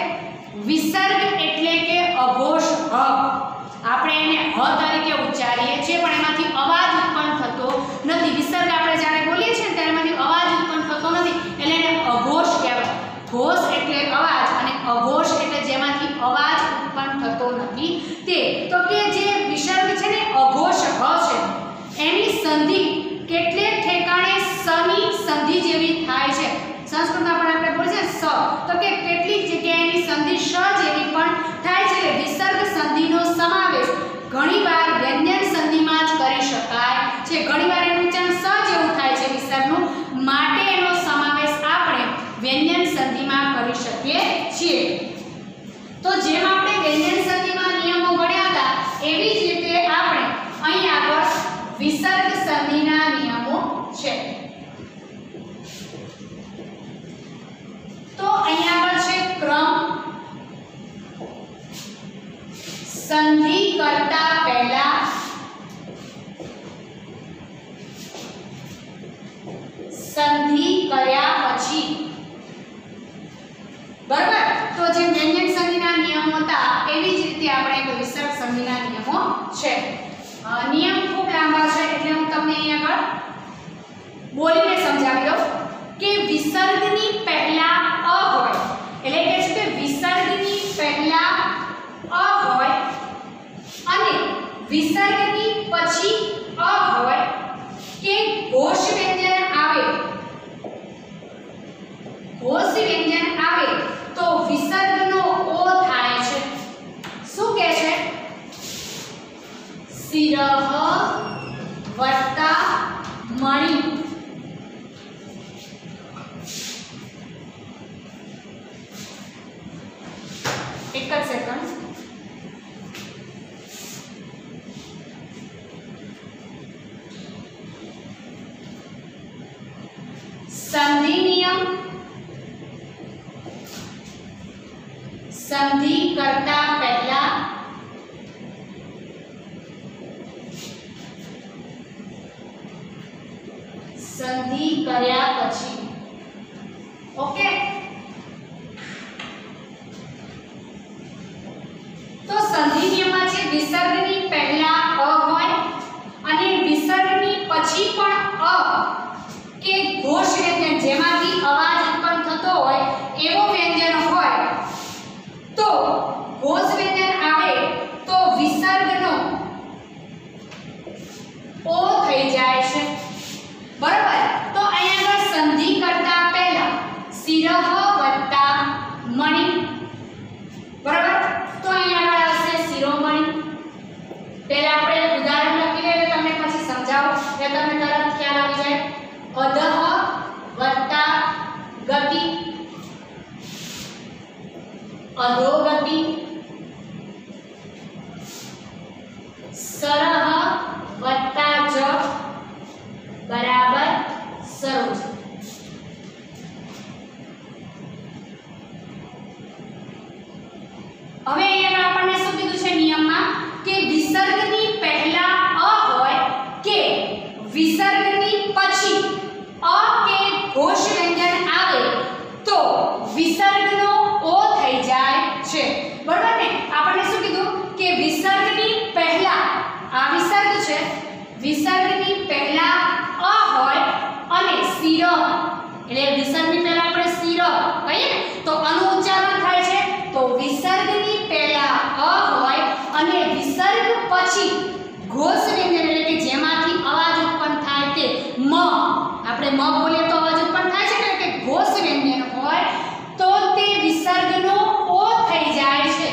S1: વિસર્ગ એટલે કે અઘોષ હ આપણે એને હ તરીકે ઉચ્ચારીએ છીએ પણ એમાંથી અવાજ ઉત્પન્ન થતો નથી વિસર્ગ આપણે જ્યારે બોલીએ છીએ ત્યારે એમાંથી અવાજ ઉત્પન્ન થતો નથી એટલે એને અઘોષ કહેવાય ઘોષ એટલે અવાજ અને અઘોષ એટલે જેમાંથી અવાજ ઉત્પન્ન થતો નથી તે તો કે જે વિસર્ગ છે ને અઘોષ હ છે એની સંધિ કેટલે ઠેકાણે સની સંધિ જેવી થાય છે સંસ્કૃતમાં પણ આપણે બોલીએ સ તો કે કેટલીક જગ્યાએ એની સંધિ શ જેવી પણ થાય છે એટલે વિસર્ગ સંધિનો સમાવેશ ઘણીવાર વ્યંજન સંધિમાં જ કરી શકાય છે ઘણીવાર એનું ઉચ્ચારણ સ જેવું થાય છે વિસર્ગનું માટે એનો સમાવેશ આપણે વ્યંજન સંધિમાં કરી શકીએ છીએ તો જેમ આપણે વ્યંજન સંધિમાં નિયમો ભણ્યા હતા એવી જ રીતે આપણે અહીં આગળ વિસર્ગ સંધિના નિયમો છે તો અહીં આગળ છે ક્રમ સંધિ કરતા પહેલા સંધિ કર્યા પછી બરાબર તો જે વ્યંજન સંધિના નિયમો હતા એવી જ રીતે આપણે એક વિસર્ગ સંધિના નિયમો છે નિયમ ખૂબ લાંબા છે એટલે હું તમને અહીં આગળ બોલીને સમજાવી દઉં કે વિસર્ગની પહેલા અ હોય એટલે કે છે કે વિસર્ગની પહેલા અ હોય અને વિસર્ગની પછી અ હોય કે ઘોષ વ્યંજન આવે ઘોષ વ્યંજન આવે તો વિસર્ગનો ઓ થાય છે શું કહે છે શિરઃ વત્તા મણિ એક જ સેકન્ડ સંધિ નિયમ સંધિ કરતા પહેલા સંધિ કર્યા પછી ઓકે તો સંધિ નિયમમાં છે વિસર્ગની પહેલા અ હોય અને વિસર્ગની પછી પણ અ કે ઘોષ વ્યંજન જેમાંથી અવાજ ઉત્પન્ન થતો હોય એવો વ્યંજન હોય તો ઘોષ વ્યંજન આવે તો વિસર્ગનો ઓ થઈ જાય છે બરાબર તો અહીંયા આગળ સંધિ કરતા પહેલા શિરઃ વત્તા મણિ બરાબર તો અહીંયા આગળ આવશે શિરોમણિ પહેલા આપણે ઉદાહરણ લખી લઈએ તમને પછી સમજાવો એટલે તમને તરત ખ્યાલ આવી જાય અધઃ વત્તા ગતિ અધોગતિ સરહ વત્તા જ બરાબર સરોજ હવે અહીંયા આપણને શું કીધું છે નિયમમાં કે વિસર્ગની પહેલા અ હોય કે વિસર્ગની પછી અ કે ઘોષ વ્યંજન આવે તો વિસર્ગનો ઓ થઈ જાય છે બરાબર ને આપણને શું કીધું કે વિસર્ગની પહેલા આ વિસર્ગ છે વિસર્ગની પહેલા અ હોય અને શિર એટલે વિસર્ગની પહેલા આપણે શિર કહીએ ને તો આનું ઉચ્ચારણ થાય છે તો વિસર્ગની પહેલા અ હોય અને વિસર્ગ પછી ઘોષ વ્યંજન એટલે કે જેમાંથી અવાજ ઉત્પન્ન થાય તે મ આપણે મ બોલીએ તો અવાજ ઉત્પન્ન થાય છે કે ઘોષ વ્યંજન હોય તો તે વિસર્ગનો ઓ થઈ જાય છે.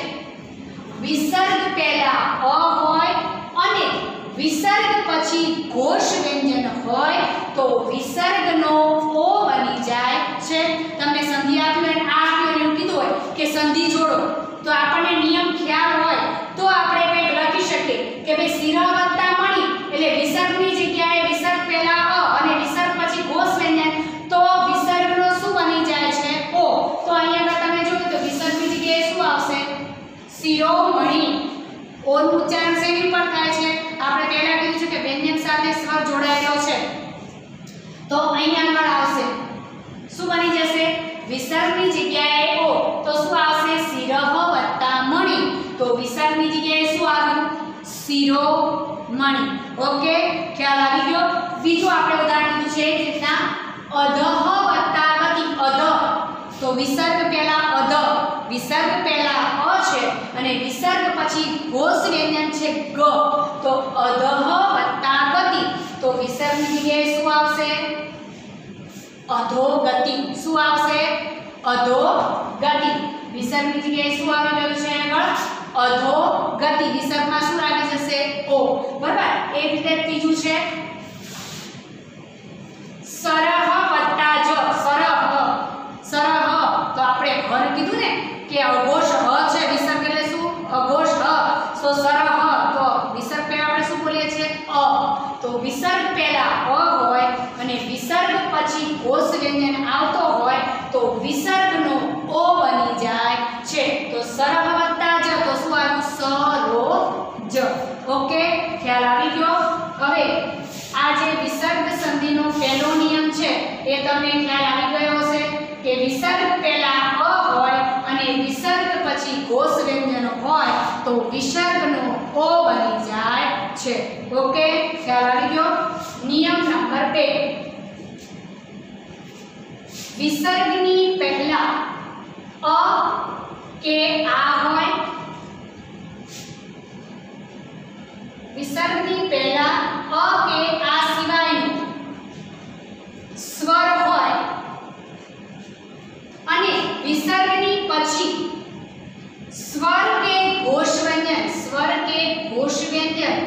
S1: વિસર્ગ પહેલા અ હોય અને વિસર્ગ પછી ઘોષ વ્યંજન હોય તો વિસર્ગનો ઓ બની જાય છે. તમને સંધિ આપ્યું અને આ આપ્યું એવું કીધું હોય કે સંધિ જોડો તો આપણને નિયમ ખ્યાલ હોય તો આપણે કંઈક લખી શકીએ કે ભાઈ શિર વત્તા મણી એટલે વિસર્ગની જગ્યાએ વિસર્ગ પહેલા અ અને વિસર્ગ પછી ઘોષ વ્યંજન તો વિસર્ગનો શું બની જાય છે ઓ. તો અહીંયા તમે જોયું તો વિસર્ગની જગ્યાએ શું આવશે શિરોમણી. ઓ નું ઉચ્ચારણ શેની પર થાય છે આપણે પહેલા કીધું છે કે વ્યંજન સાથે સ્વર જોડાયેલો છે તો અહીંયા આગળ આવશે શું બની જશે વિસર્ગની જગ્યાએ ઓ તો શું આવશે શિરઃ વત્તા મણી તો વિસર્ગની જગ્યાએ શું આવ્યું શિરોમણી. ઓકે ખ્યાલ આવી ગયો. બીજું આપણે ઉદાહરણ લીધું છે જે રીતના અધઃ વત્તા ગતિ. અધઃ તો વિસર્ગ પહેલા અધ વિસર્ગ પહેલા અ છે અને વિસર્ગ પછી ઘોષ વ્યંજન છે ગ તો અધઃ વત્તા ગતિ તો વિસર્ગની જગ્યાએ શું આવશે અધોગતિ. શું આવશે અધોગતિ. વિસર્ગની જગ્યાએ શું આવી ગયું છે આગળ અધોગતિ. વિસર્ગમાં શું આવી જશે ઓ. બરાબર. એ રીતે ત્રીજું છે સરહ વત્તા જ. સરહ સરહ તો આપણે હર કીધું ને કે અઘોષ હ છે વિસર્ગ એટલે શું અઘોષ હ તો સરહ તો વિસર્ગ પહેલા આપણે શું બોલીએ છીએ અ તો વિસર્ગ પહેલા અ હોય અને વિસર્ગ પછી ઘોષ વ્યંજન આવતો હોય તો વિસર્ગનો ઓ બની જાય છે. તો સરહ વત્તા જ તો શું આવ્યું સરોજ. ઓકે ખ્યાલ આવી ગયો. હવે આ જે વિસર્ગ સંધિનો પહેલો નિયમ છે એ તમને ખ્યાલ આવી ગયો હશે કે વિસર્ગ પહેલા અ હોય અને વિસર્ગ પછી ઘોષ વ્યંજન હોય તો વિસર્ગનો ઓ બની જાય છે. ઓકે ખ્યાલ આવી ગયો. નિયમ નંબર 2 વિસર્ગની પહેલા અ કે આ હોય વિસર્ગની પહેલા અ કે આ સિવાયનું સ્વર હોય અને વિસર્ગની પછી સ્વર કે ઘોષ વ્યંજન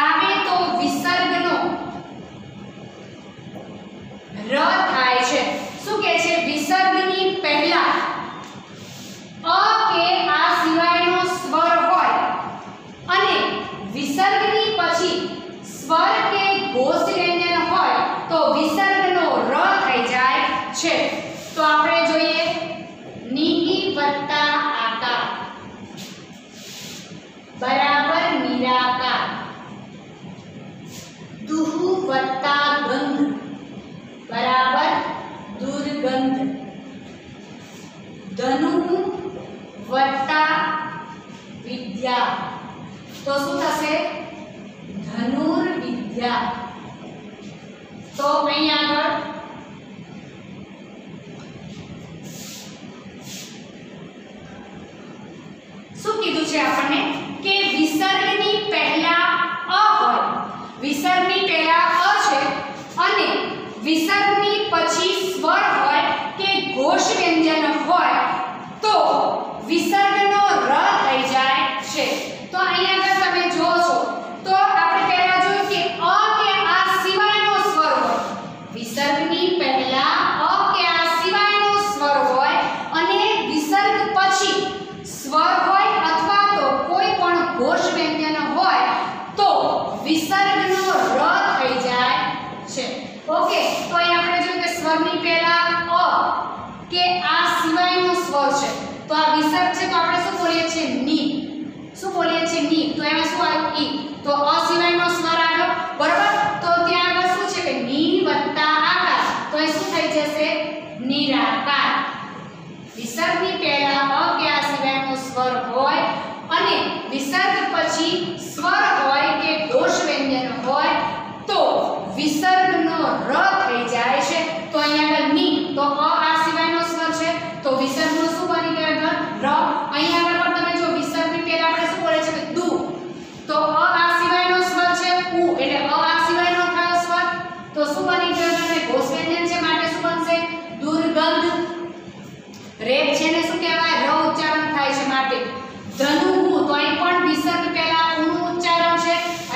S1: આવે તો વિસર્ગનો ર થાય છે. શું કહે છે વિસર્ગની પહેલા અ કે આ સિવાયનો સ્વર હોય અને વિસર્ગની પછી સ્વર કે ઘોષ વ્યંજન હોય તો વિસર્ગનો ર થઈ જાય છે. તો આપણે જોઈએ ની વત્તા આકાર બરાબર નિરાકાર. દુહ વત્તા ગંધ બરાબર દુર્ગંધ. ધનુ વત્તા વિદ્યા તો શું થશે ધનુર્વિદ્યા. તો અહીં આગળ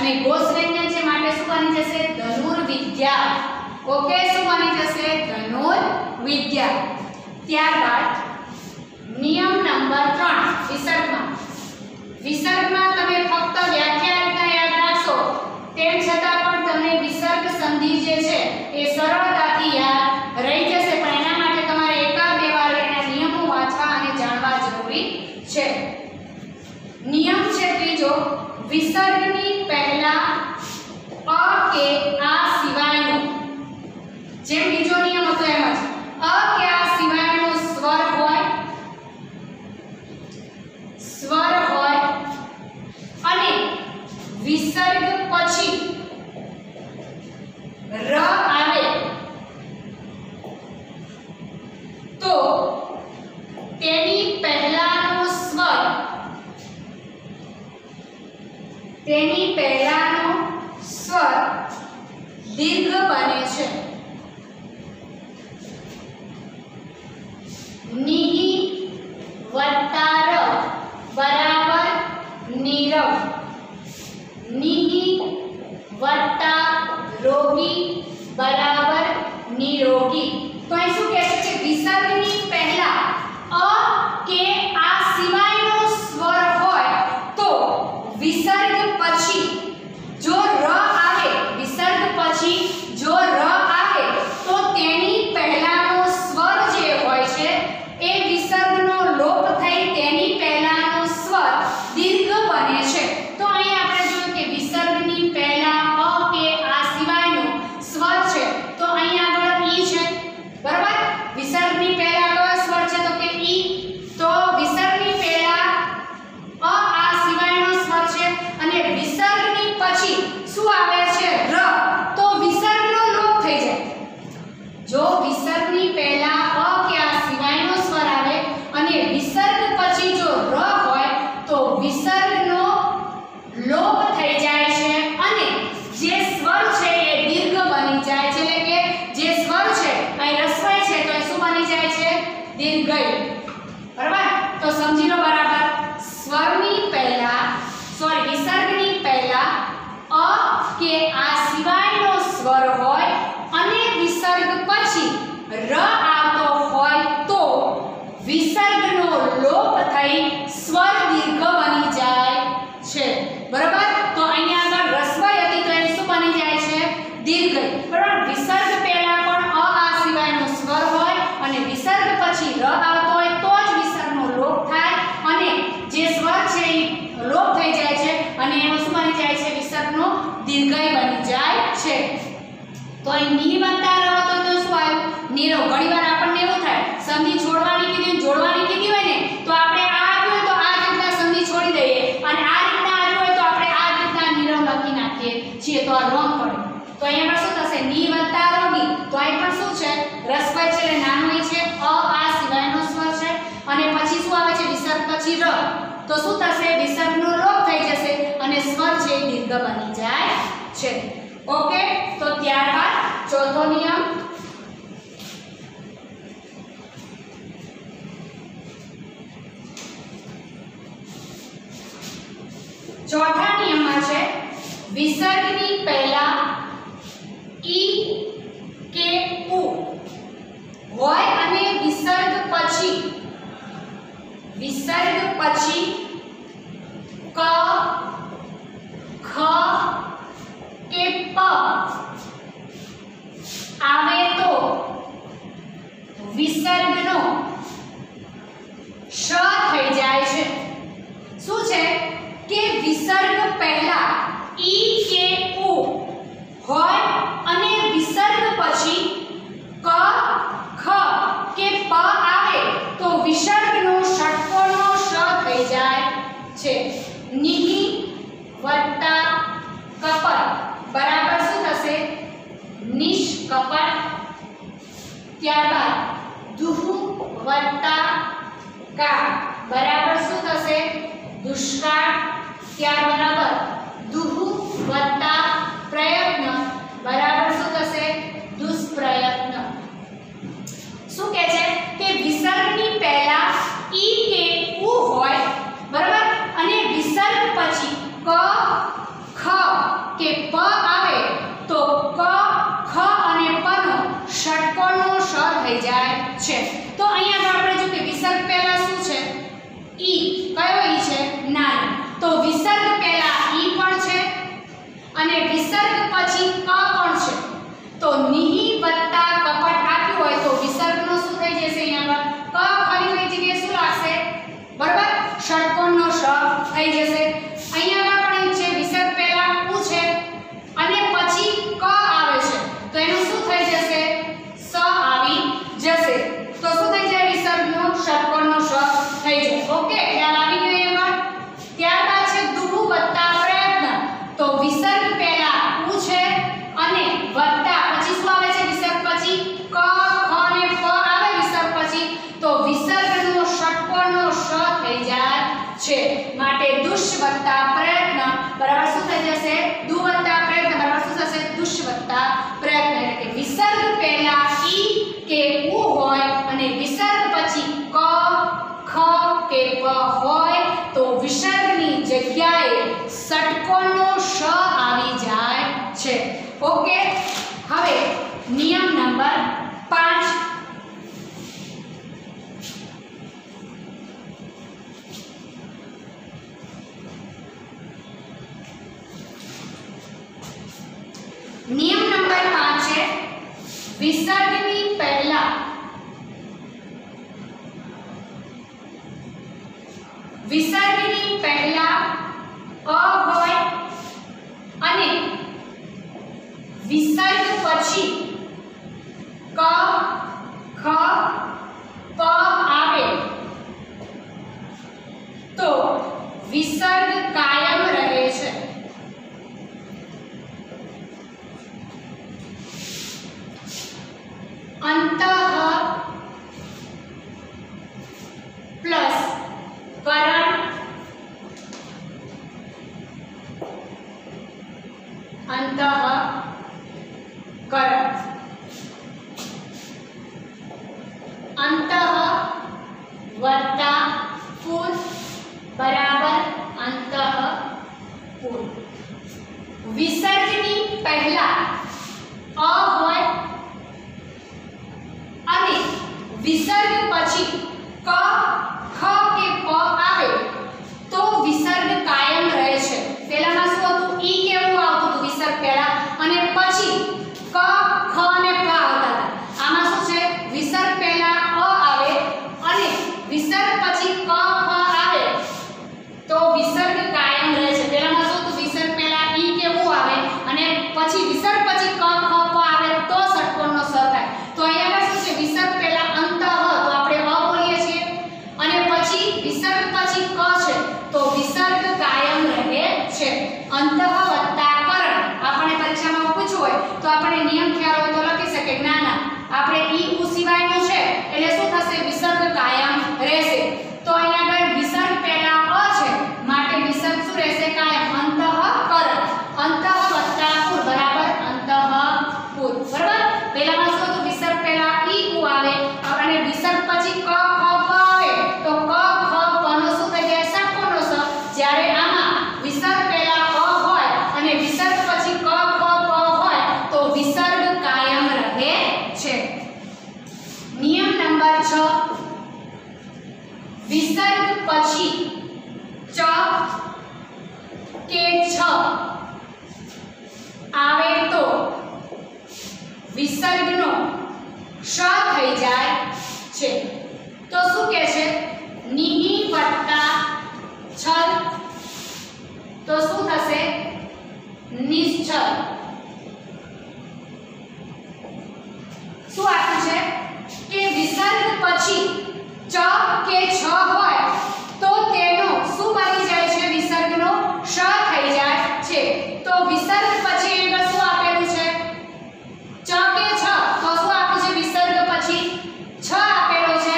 S1: અને ઘોષ વ્યંજન છે માટે શું બની જશે ધનુર્વિદ્યા. ઓકે, શું બની જશે ધનુર્વિદ્યા. ત્યારબાદ નિયમ નંબર 3 વિસર્ગમાં તમે ફક્ત વ્યાખ્યા યાદ રાખશો તેમ છતાં પણ તમને વિસર્ગ સંધિ જે છે એ સરળતાથી યાદ રહી જશે, પણ એના માટે તમારે એકાદ બે વાર એના નિયમો વાંચવા અને જાણવા જરૂરી છે. નિયમ છે ત્રીજો, વિસર્ગની પહેલા અ કે આ સિવાયનો, જેમ બીજો નિયમ હતો એમ જ અ કે આ સિવાયનો સ્વર હોય અને વિસર્ગ પછી ર આવે તો તેની પહેલાનો સ્વર દીર્ઘ બને છે. નિહિ વત્તા ર બરાબર નીરવ. નિહિ વત્તા રોગી બરાબર નિરોગી. તો અહીં શું કહે છે કે વિસર્ગની પહેલા અ કે આ સિવાયનો સ્વર હોય તો વિસર્ગ પછી જો ર આવે, વિસર્ગ પછી જો ર આવે તો તેની પહેલાનો સ્વર જે હોય છે એ વિસર્ગનો લોપ થઈ તેની પહેલાનો સ્વર દીર્ઘ બને છે. તો અહીં આપણે જોયું કે વિસર્ગની પહેલા અ કે આ સિવાયનો સ્વર છે તો અહીં આગળ ઈ છે, બરાબર. વિસર્ગની પહેલા કયો સ્વર છે તો કે ઈ. તો વિસર્ગની પહેલા અ આ સિવાયનો સ્વર છે અને વિસર્ગની પછી શું આવે છે ર, તો વિસર્ગનો લોપ થઈ જાય. જો વિસર્ગની પહેલા અ કે આ સિવાયનો સ્વર આવે અને વિસર્ગ પછી જો ર હોય તો વિસર્ગનો લોપ થઈ જાય છે અને જે સ્વર છે એ દીર્ઘ બની જાય છે, એટલે કે જે સ્વર છે અહીં રસ્વઈ છે તો એ શું બની જાય છે દીર્ઘઈ. બરાબર, તો સમજી લો બરાબર. વિસર્ગની પહેલા અ કે આ સિવાયનો સ્વર હોય અને વિસર્ગ પછી ર આવતો હોય તો વિસર્ગનો લોપ થઈ સ્વર દીર્ઘ બની જાય છે. બરાબર, તો અહીંયા આગળ રસ્વઈ હતી તો એ શું બની જાય છે દીર્ઘઈ. બરાબર, વિસર્ગ પહેલા પણ અ આ સિવાયનો સ્વર હોય અને વિસર્ગ પછી ર આવતો હોય તો જ વિસર્ગનો લોપ થાય અને જે સ્વર છે એ લોપ થઈ જાય છે અને એનો શું બની જાય છે વિસર્ગનો દીર્ઘઈ બની જાય છે. તો અહીં નિવત્તા ર હતો તો શું આવ્યું નીરવ. ઘણીવાર આપણને એવું થાય સંધિ છોડવાની કીધી જોડવાની કીધી હોય ને તો આપણે આ આપ્યું તો આ રીતના સંધિ છોડી દઈએ અને આ રીતના આપ્યું હોય તો આપણે આ રીતના નીરવ લખી નાખીએ છીએ તો આ રોંગ પડે. તો અહીંયા શું થશે નિવત્તા રોગી. તો અહીં પણ શું છે રસ્વઈ છે એટલે નાનું ઈ છે, અ આ સિવાયનો સ્વર છે અને પછી શું આવે છે વિસર્ગ પછી ર, તો શું થશે વિસર્ગનો લોપ થઈ જશે અને સ્વર છે દીર્ઘ બની જાય છે. ઓકે, તો ત્યારબાદ ચોથો નિયમ ચોથા નિયમમાં છે વિસર્ગની પહેલા ઈ કે ઉ હોય અને વિસર્ગ પછી ક ખ કે પ આવે તો વિસર્ગનો શ થઈ જાય છે. શું છે કે વિસર્ગ પહેલા ઈ કે ઉ હોય અને વિસર્ગ પછી ક ખ કે પ આવે તો વિસર્ગનો ષટ્કોણનો શ થઈ જાય છે. નિહિ વત્તા કપટ બરાબર શું થશે નિષ્કપટ. ત્યારબાદ દુહુ વત્તા કાળ બરાબર શું થશે દુષ્કાળ. ત્યાર બરાબર દુહુ વત્તા પ્રયત્ન બરાબર શું થશે દુષ્પ્રયત્ન. શું કહે છે કે વિસર્ગની પહેલા ઈ કે ઉ હોય બરાબર અને વિસર્ગ પછી ક ખ અને વિસર્ગ પછી ક પણ છે તો નિહિ વત્તા કપટ આપ્યું હોય તો વિસર્ગનો શું થઈ જશે અહીંયા આગળ ક ખની જગ્યાએ શું લાગશે બરાબર ષટકોણનો શ થઈ જશે અહીંયા પણ છે વિસર્ગ પહેલા ઉ છે અને પછી ક આવે છે તો એનું શું થઈ જશે સ આવી જશે તો શું થઈ જાય વિસર્ગનો ષટકોણનો શ થઈ જાય ઓકે ખ્યાલ આવી ગયો એમાં ત્યારબાદ છે દુહુ વત્તા પ્રયત્ન તો વિસર્ગ પહેલા ઉ છે અને વત્તા પછી શું આવે છે વિસર્ગ પછી ક ખ અને પ આવે વિસર્ગ પછી તો વિસર્ગનો ષટકોણનો શ થઈ જાય છે માટે દુષ વત્તા પ્રયત્ન બરાબર શું થઈ જશે દુ વત્તા પ્રયત્ન બરાબર શું થશે દુષ વત્તા પ્રયત્ન એટલે કે વિસર્ગ પહેલા ઈ કે ઉ હોય અને વિસર્ગ પછી ક ખ કે પ હોય તો વિસર્ગની જગ્યાએ ષટકોણનો શ આવી જાય છે ઓકે હવે નિયમ નંબર 5 નિયમ નંબર 5 છે વિસર્ગની પહેલા અ હોય અને વિસર્ગ પછી ક ખ પ આવે તો વિસર્ગ કાયમ રહે છે અંતઃ પ્લસ કરણ અંતઃકરણ અંતઃ વત્તા પુર બરાબર અંતઃપુર વિસર્ગની પહેલા અ હોય અને વિસર્ગ પછી ક ખ કે પ આવે તો વિસર્ગ કાયમ રહે છે પહેલામાં શું હતું ઈ કેવું આવતું હતું વિસર્ગ પહેલા અને પછી ક ખ અને પ આવતા હતા આમાં શું છે વિસર્ગ પહેલા અ આવે અને વિસર્ગ પછી ક ખ આવે તો વિસર્ગ કાયમ રહે છે પહેલામાં શું હતું વિસર્ગ પહેલા ઈ કેવું આવે અને પછી વિસર્ગ પછી ક ખ પ આવે તો ષટકોણનો સ થાય તો અહીંયા શું છે વિસર્ગ પહેલા અંતઃ તો આપણે અ બોલીએ છીએ અને પછી વિસર્ગ પછી ક છે તો વિસર્ગ કાયમ રહે છે અંતઃ વત્તા કરણ આપણે પરીક્ષામાં પૂછ્યું હોય તો આપણે નિયમ ખ્યાલ હોય તો લખી શકીએ ના ના આપણે ઈ ઉ સિવાયનું છે એટલે શું થશે વિસર્ગ કાયમ રહેશે તો અહીંયા આગળ વિસર્ગ પહેલા અ છે માટે વિસર્ગ શું રહેશે કાયમ અંતઃકરણ અંતઃ વત્તા પુર બરાબર અંતઃપુર બરાબર પહેલામાં શું હતું વિસર્ગ પહેલા ઈ ઉ આવે અને વિસર્ગ પછી ક ખ પ આવે તો ક ખ પ નો શું થઈ જાય ષટકોણનો સ જ્યારે આમાં વિસર્ગ પહેલા અ હોય અને વિસર્ગ પછી ક ખ પ હોય તો વિસર્ગ કાયમ રહે છે નિયમ નંબર 6 વિસર્ગ પછી ચ કે છ આવે તો વિસર્ગનો શ થઈ જાય છે તો શું કહે છે નિહિ વત્તા છલ તો શું થશે નિશ્ચલ શું આપ્યું છે કે વિસર્ગ પછી ચ કે છ હોય તો તેનો શું બની જાય છે વિસર્ગનો શ થઈ જાય છે તો વિસર્ગ પછી એમાં શું આપેલું છે ચ કે છ તો શું આપ્યું છે વિસર્ગ પછી છ આપેલો છે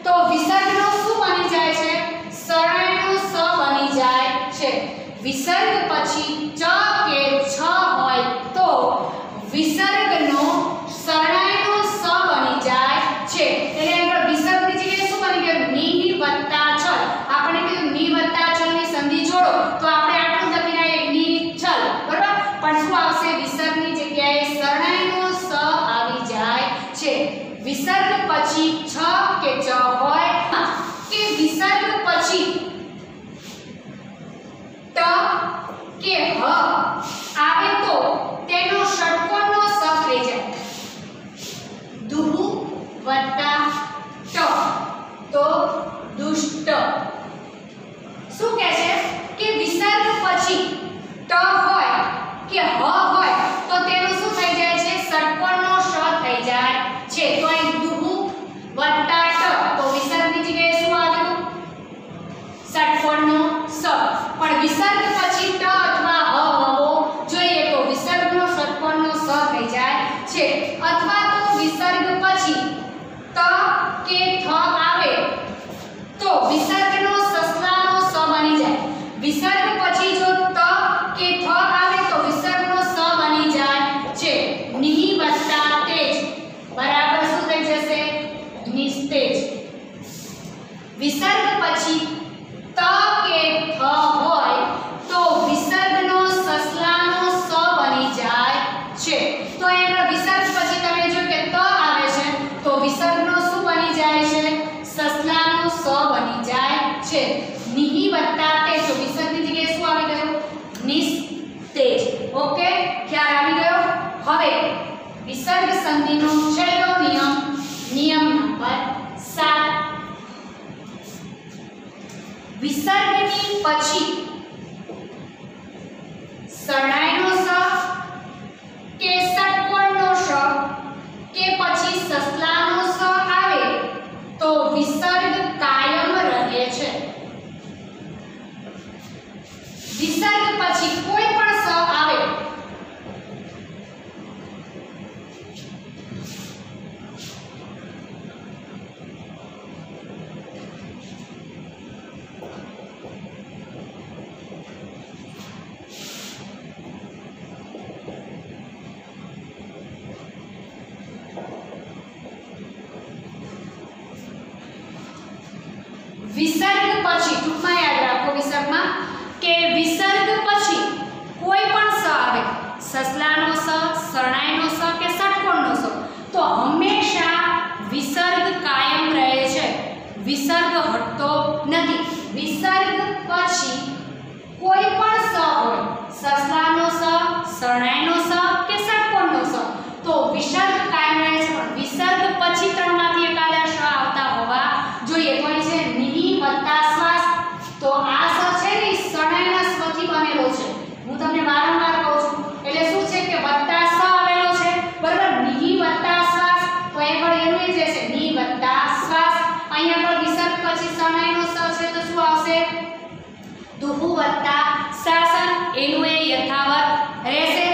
S1: તો વિસર્ગનો શું બની જાય છે શરણનો સ બની જાય છે વિસર્ગ પછી ચ કે છ હોય ઓકે, ખ્યાલ આવી ગયો. હવે વિસર્ગ સંધિનો છેલ્લો નિયમ, નિયમ નંબર 7. વિસર્ગની પછી શરણાઈનો સ કે ષટ્કોણનો શ કે પછી સસલાનો સ આવે તો વિસર્ગ કાયમ રહે છે. વિસર્ગ પછી કોઈ પણ સ આવે વિસર્ગ પછી ટૂંકમાં યાદ રાખો વિસર્ગમાં કે વિસર્ગ પછી કોઈ પણ સ આવે, સસલાનો સ, શરણાઈનો સ કે ષટ્કોણનો સ, તો હંમેશા વિસર્ગ કાયમ રહે છે, વિસર્ગ હટતો નથી. વિસર્ગ પછી કોઈ પણ સ હોય, સસલાનો સ, શરણાઈનો સ કે ષટ્કોણનો સ, તો વિસર્ગ કાયમ રહે છે. પણ વિસર્ગ પછી ત્રણમાંથી એકાદા શ આવતા હોવા જોઈએ. તો અહીં છે નિહિ વત્તા શ્વાસ, તો આ સ છે ને શરણાઈના સ્વથી બનેલો છે. હું તમને વારંવાર કહું છું, એટલે શું છે કે વત્તા સ આવેલો છે, બરાબર, નિહિ વત્તા શ્વાસ, તો એ પણ એનું જ રહેશે નિ વત્તા શ્વાસ. અહીંયા પણ વિસર્ગ પછી શરણાઈનો સ છે તો શું આવશે? દુહુ વત્તા શાસન, એનું એ યથાવત રહેશે.